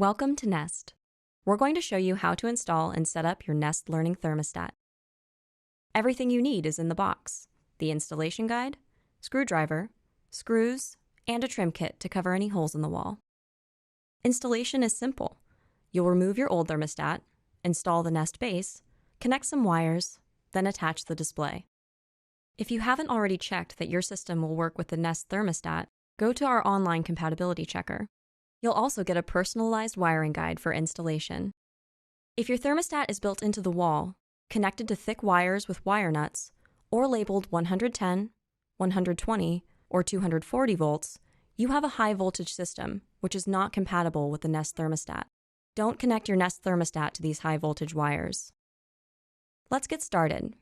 Welcome to Nest. We're going to show you how to install and set up your Nest Learning Thermostat. Everything you need is in the box: the installation guide, screwdriver, screws, and a trim kit to cover any holes in the wall. Installation is simple. You'll remove your old thermostat, install the Nest base, connect some wires, then attach the display. If you haven't already checked that your system will work with the Nest thermostat, go to our online compatibility checker. You'll also get a personalized wiring guide for installation. If your thermostat is built into the wall, connected to thick wires with wire nuts, or labeled 110, 120, or 240 volts, you have a high voltage system, which is not compatible with the Nest thermostat. Don't connect your Nest thermostat to these high voltage wires. Let's get started.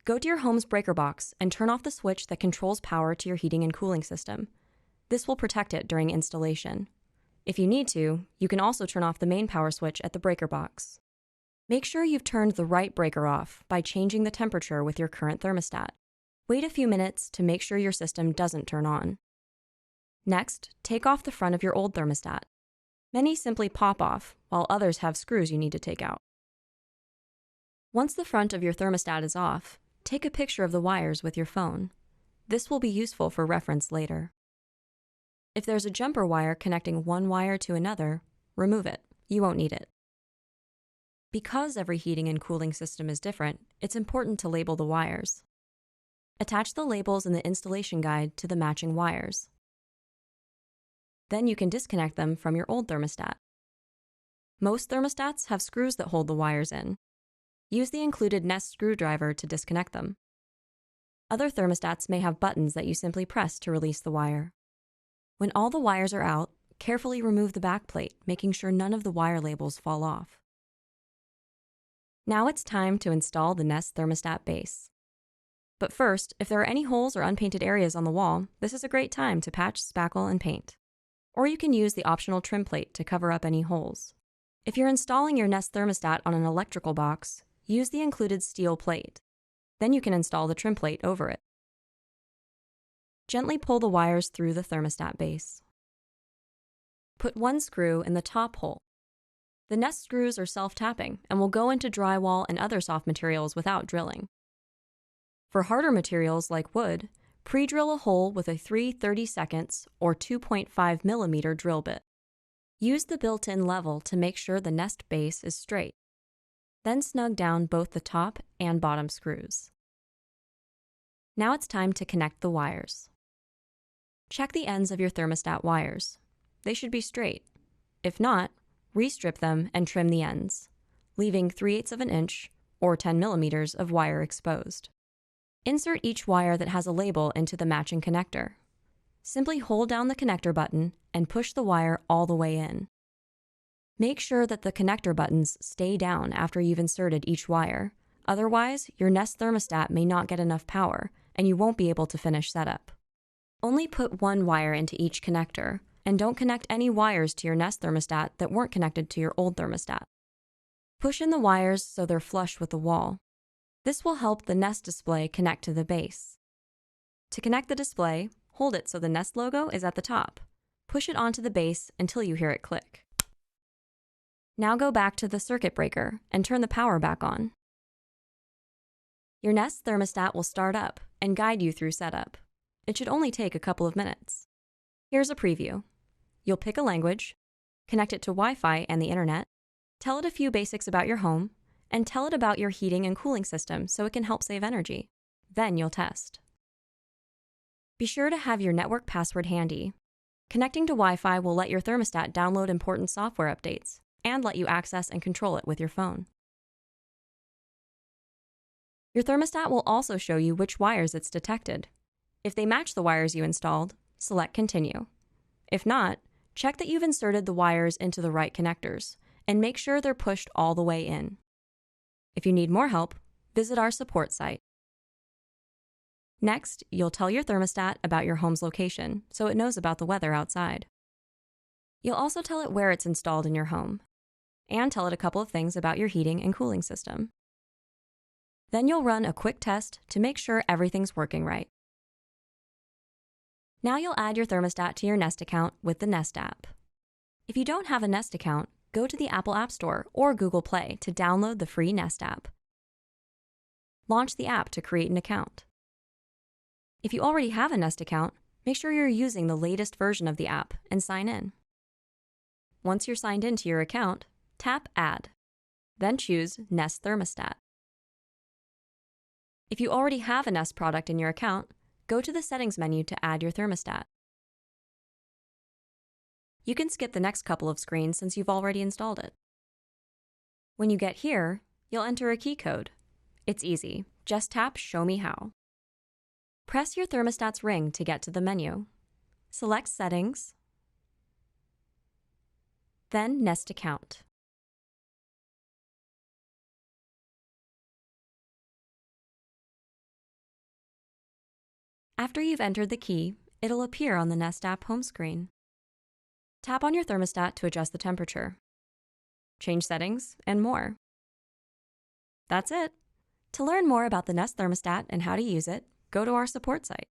Go to your home's breaker box and turn off the switch that controls power to your heating and cooling system. This will protect it during installation. If you need to, you can also turn off the main power switch at the breaker box. Make sure you've turned the right breaker off by changing the temperature with your current thermostat. Wait a few minutes to make sure your system doesn't turn on. Next, take off the front of your old thermostat. Many simply pop off, while others have screws you need to take out. Once the front of your thermostat is off, take a picture of the wires with your phone. This will be useful for reference later. If there's a jumper wire connecting one wire to another, remove it. You won't need it. Because every heating and cooling system is different, it's important to label the wires. Attach the labels in the installation guide to the matching wires. Then you can disconnect them from your old thermostat. Most thermostats have screws that hold the wires in. Use the included Nest screwdriver to disconnect them. Other thermostats may have buttons that you simply press to release the wire. When all the wires are out, carefully remove the back plate, making sure none of the wire labels fall off. Now it's time to install the Nest thermostat base. But first, if there are any holes or unpainted areas on the wall, this is a great time to patch, spackle, and paint. Or you can use the optional trim plate to cover up any holes. If you're installing your Nest thermostat on an electrical box, use the included steel plate. Then you can install the trim plate over it. Gently pull the wires through the thermostat base. Put one screw in the top hole. The Nest screws are self-tapping and will go into drywall and other soft materials without drilling. For harder materials like wood, pre-drill a hole with a 3/32 or 2.5 millimeter drill bit. Use the built-in level to make sure the Nest base is straight. Then snug down both the top and bottom screws. Now it's time to connect the wires. Check the ends of your thermostat wires. They should be straight. If not, restrip them and trim the ends, leaving 3/8 of an inch or 10 millimeters of wire exposed. Insert each wire that has a label into the matching connector. Simply hold down the connector button and push the wire all the way in. Make sure that the connector buttons stay down after you've inserted each wire. Otherwise, your Nest thermostat may not get enough power and you won't be able to finish setup. Only put one wire into each connector, and don't connect any wires to your Nest thermostat that weren't connected to your old thermostat. Push in the wires so they're flush with the wall. This will help the Nest display connect to the base. To connect the display, hold it so the Nest logo is at the top. Push it onto the base until you hear it click. Now go back to the circuit breaker and turn the power back on. Your Nest thermostat will start up and guide you through setup. It should only take a couple of minutes. Here's a preview. You'll pick a language, connect it to Wi-Fi and the internet, tell it a few basics about your home, and tell it about your heating and cooling system so it can help save energy. Then you'll test. Be sure to have your network password handy. Connecting to Wi-Fi will let your thermostat download important software updates and let you access and control it with your phone. Your thermostat will also show you which wires it's detected. If they match the wires you installed, select Continue. If not, check that you've inserted the wires into the right connectors and make sure they're pushed all the way in. If you need more help, visit our support site. Next, you'll tell your thermostat about your home's location so it knows about the weather outside. You'll also tell it where it's installed in your home, and tell it a couple of things about your heating and cooling system. Then you'll run a quick test to make sure everything's working right. Now you'll add your thermostat to your Nest account with the Nest app. If you don't have a Nest account, go to the Apple App Store or Google Play to download the free Nest app. Launch the app to create an account. If you already have a Nest account, make sure you're using the latest version of the app and sign in. Once you're signed into your account, tap Add. Then choose Nest Thermostat. If you already have a Nest product in your account, go to the Settings menu to add your thermostat. You can skip the next couple of screens since you've already installed it. When you get here, you'll enter a key code. It's easy. Just tap Show Me How. Press your thermostat's ring to get to the menu. Select Settings, then Nest Account. After you've entered the key, it'll appear on the Nest app home screen. Tap on your thermostat to adjust the temperature, change settings, and more. That's it. To learn more about the Nest thermostat and how to use it, go to our support site.